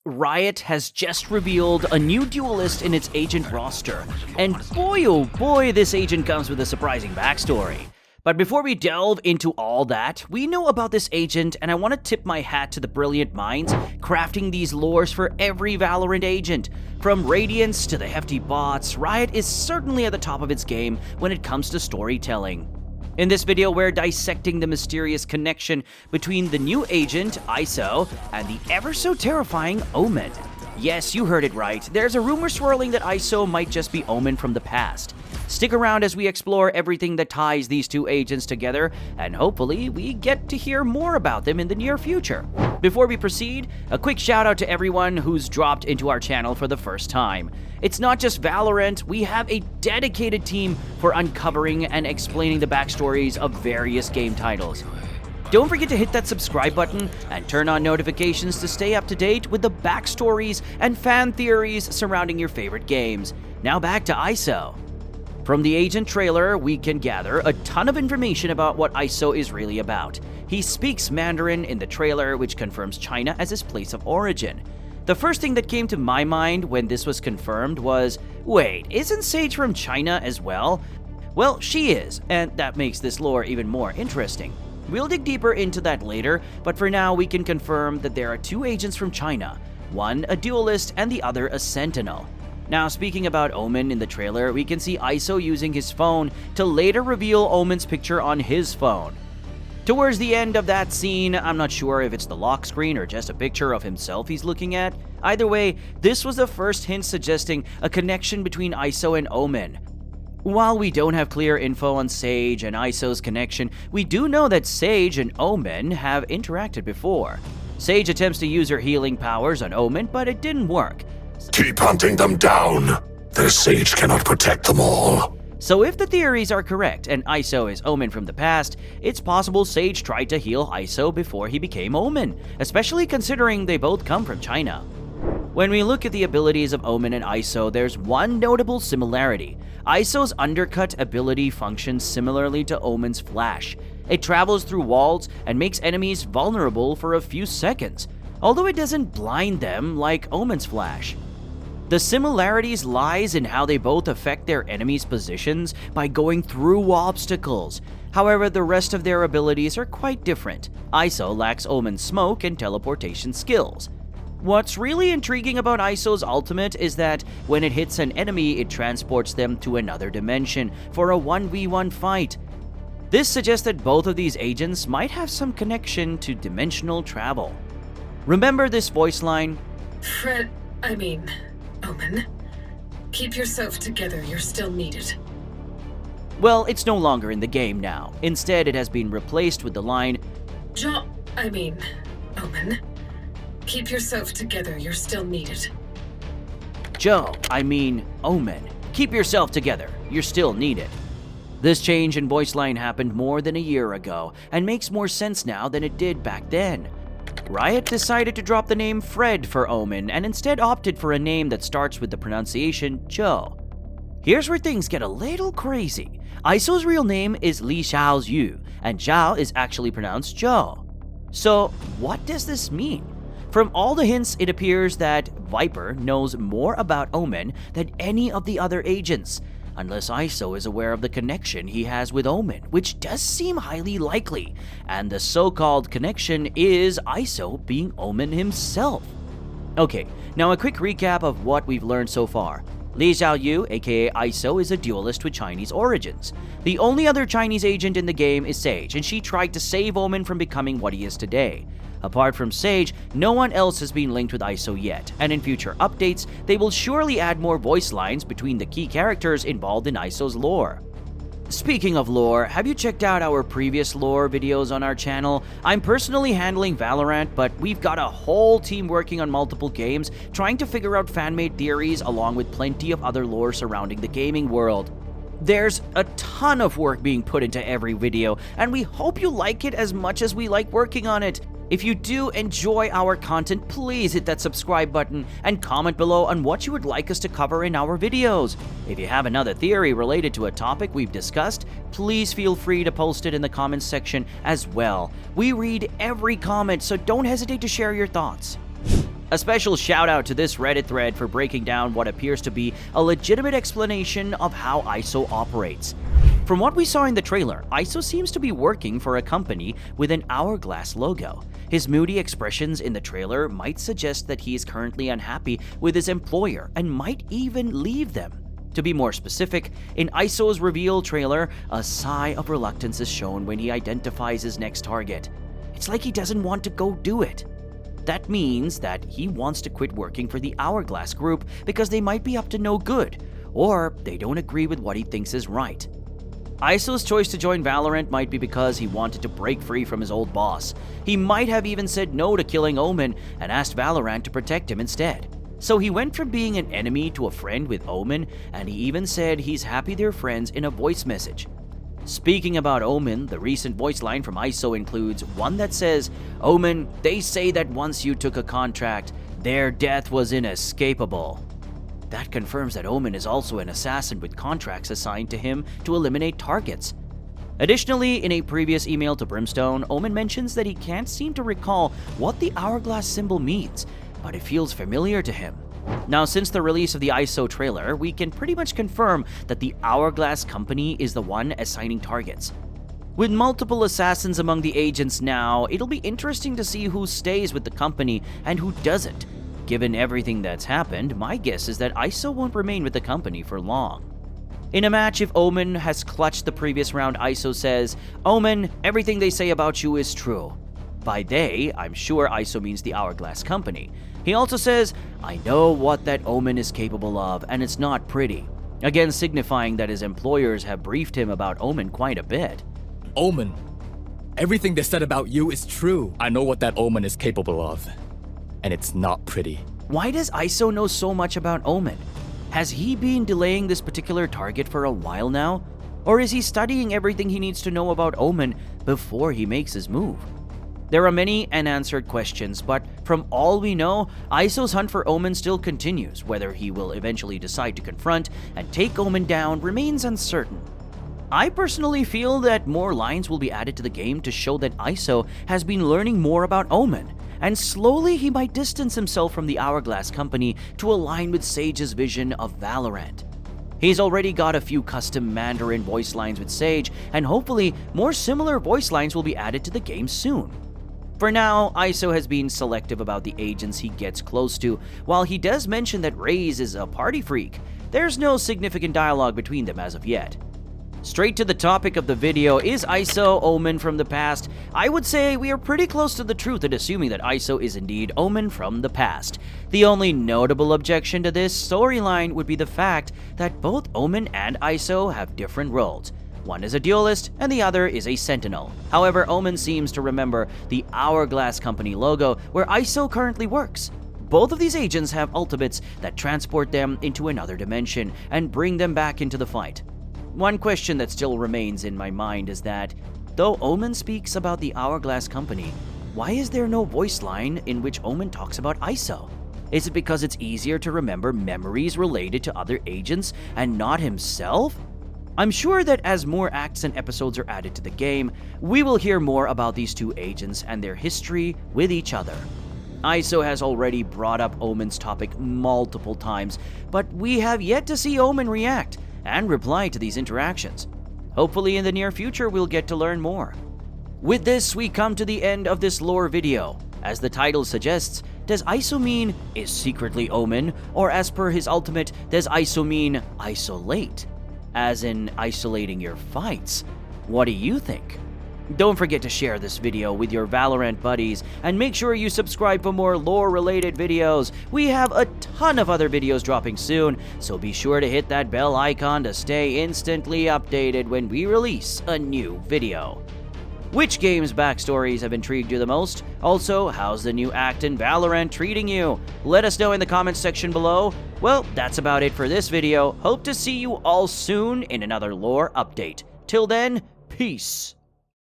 Riot has just revealed a new duelist in its agent roster, and boy oh boy, this agent comes with a surprising backstory. But before we delve into all that, we know about this agent, and I want to tip my hat to the brilliant minds crafting these lores for every Valorant agent. From Radiance to the hefty bots, Riot is certainly at the top of its game when it comes to storytelling. In this video, we're dissecting the mysterious connection between the new agent, ISO, and the ever-so-terrifying Omen. Yes, you heard it right. There's a rumor swirling that ISO might just be Omen from the past. Stick around as we explore everything that ties these two agents together, and hopefully we get to hear more about them in the near future. Before we proceed, a quick shout out to everyone who's dropped into our channel for the first time. It's not just Valorant, we have a dedicated team for uncovering and explaining the backstories of various game titles. Don't forget to hit that subscribe button and turn on notifications to stay up to date with the backstories and fan theories surrounding your favorite games. Now back to ISO. From the agent trailer, we can gather a ton of information about what ISO is really about. He speaks Mandarin in the trailer, which confirms China as his place of origin. The first thing that came to my mind when this was confirmed was, wait, isn't Sage from China as well? Well, she is, and that makes this lore even more interesting. We'll dig deeper into that later, but for now we can confirm that there are two agents from China, one a duelist and the other a sentinel. Now, speaking about Omen in the trailer, we can see ISO using his phone to later reveal Omen's picture on his phone. Towards the end of that scene, I'm not sure if it's the lock screen or just a picture of himself he's looking at. Either way, this was the first hint suggesting a connection between ISO and Omen. While we don't have clear info on Sage and ISO's connection, we do know that Sage and Omen have interacted before. Sage attempts to use her healing powers on Omen, but it didn't work. Keep hunting them down. Their Sage cannot protect them all. So if the theories are correct and ISO is Omen from the past, it's possible Sage tried to heal ISO before he became Omen, especially considering they both come from China. When we look at the abilities of Omen and ISO, there's one notable similarity. ISO's undercut ability functions similarly to Omen's flash. It travels through walls and makes enemies vulnerable for a few seconds, although it doesn't blind them like Omen's flash. The similarities lies in how they both affect their enemies' positions by going through obstacles. However, the rest of their abilities are quite different. ISO lacks Omen's smoke and teleportation skills. What's really intriguing about ISO's ultimate is that when it hits an enemy, it transports them to another dimension for a 1v1 fight. This suggests that both of these agents might have some connection to dimensional travel. Remember this voice line? Omen. Keep yourself together, you're still needed. Well, it's no longer in the game now. Instead, it has been replaced with the line, Omen. Keep yourself together, you're still needed. Omen. Keep yourself together, you're still needed. This change in voice line happened more than a year ago, and makes more sense now than it did back then. Riot decided to drop the name Fred for Omen and instead opted for a name that starts with the pronunciation Joe. Here's where things get a little crazy. ISO's real name is Li Xiao's Yu, and Zhao is actually pronounced Joe. So, what does this mean? From all the hints, it appears that Viper knows more about Omen than any of the other agents, unless ISO is aware of the connection he has with Omen, which does seem highly likely, and the so-called connection is ISO being Omen himself. Okay, now a quick recap of what we've learned so far. Li Xiaoyu, aka ISO, is a duelist with Chinese origins. The only other Chinese agent in the game is Sage, and she tried to save Omen from becoming what he is today. Apart from Sage, no one else has been linked with ISO yet, and in future updates, they will surely add more voice lines between the key characters involved in ISO's lore. Speaking of lore, have you checked out our previous lore videos on our channel? I'm personally handling Valorant, but we've got a whole team working on multiple games, trying to figure out fan-made theories along with plenty of other lore surrounding the gaming world. There's a ton of work being put into every video, and we hope you like it as much as we like working on it. If you do enjoy our content, please hit that subscribe button and comment below on what you would like us to cover in our videos. If you have another theory related to a topic we've discussed, please feel free to post it in the comments section as well. We read every comment, so don't hesitate to share your thoughts. A special shout out to this Reddit thread for breaking down what appears to be a legitimate explanation of how ISO operates. From what we saw in the trailer, ISO seems to be working for a company with an Hourglass logo. His moody expressions in the trailer might suggest that he is currently unhappy with his employer and might even leave them. To be more specific, in ISO's reveal trailer, a sigh of reluctance is shown when he identifies his next target. It's like he doesn't want to go do it. That means that he wants to quit working for the Hourglass group because they might be up to no good, or they don't agree with what he thinks is right. ISO's choice to join Valorant might be because he wanted to break free from his old boss. He might have even said no to killing Omen and asked Valorant to protect him instead. So he went from being an enemy to a friend with Omen, and he even said he's happy they're friends in a voice message. Speaking about Omen, the recent voice line from ISO includes one that says, "Omen, they say that once you took a contract, their death was inescapable." That confirms that Omen is also an assassin with contracts assigned to him to eliminate targets. Additionally, in a previous email to Brimstone, Omen mentions that he can't seem to recall what the Hourglass symbol means, but it feels familiar to him. Now, since the release of the ISO trailer, we can pretty much confirm that the Hourglass company is the one assigning targets. With multiple assassins among the agents now, it'll be interesting to see who stays with the company and who doesn't. Given everything that's happened, my guess is that ISO won't remain with the company for long. In a match, if Omen has clutched the previous round, ISO says, "Omen, everything they say about you is true." By they, I'm sure ISO means the Hourglass company. He also says, "I know what that Omen is capable of, and it's not pretty." Again signifying that his employers have briefed him about Omen quite a bit. Omen, everything they said about you is true. I know what that Omen is capable of, and it's not pretty. Why does ISO know so much about Omen? Has he been delaying this particular target for a while now? Or is he studying everything he needs to know about Omen before he makes his move? There are many unanswered questions, but from all we know, ISO's hunt for Omen still continues. Whether he will eventually decide to confront and take Omen down remains uncertain. I personally feel that more lines will be added to the game to show that ISO has been learning more about Omen, and slowly he might distance himself from the Hourglass company to align with Sage's vision of Valorant. He's already got a few custom Mandarin voice lines with Sage, and hopefully more similar voice lines will be added to the game soon. For now, ISO has been selective about the agents he gets close to. While he does mention that Raze is a party freak, there's no significant dialogue between them as of yet. Straight to the topic of the video, is ISO Omen from the past? I would say we are pretty close to the truth in assuming that ISO is indeed Omen from the past. The only notable objection to this storyline would be the fact that both Omen and ISO have different roles. One is a duelist, and the other is a sentinel. However, Omen seems to remember the Hourglass company logo, where ISO currently works. Both of these agents have ultimates that transport them into another dimension and bring them back into the fight. One question that still remains in my mind is that, though Omen speaks about the Hourglass company, why is there no voice line in which Omen talks about ISO? Is it because it's easier to remember memories related to other agents and not himself? I'm sure that as more acts and episodes are added to the game, we will hear more about these two agents and their history with each other. ISO has already brought up Omen's topic multiple times, but we have yet to see Omen react and reply to these interactions. Hopefully in the near future we'll get to learn more. With this, we come to the end of this lore video. As the title suggests, does ISO mean is secretly Omen, or as per his ultimate, does ISO mean isolate? As in isolating your fights? What do you think? Don't forget to share this video with your Valorant buddies, and make sure you subscribe for more lore-related videos. We have a ton of other videos dropping soon, so be sure to hit that bell icon to stay instantly updated when we release a new video. Which game's backstories have intrigued you the most? Also, how's the new act in Valorant treating you? Let us know in the comments section below. Well, that's about it for this video. Hope to see you all soon in another lore update. Till then, peace.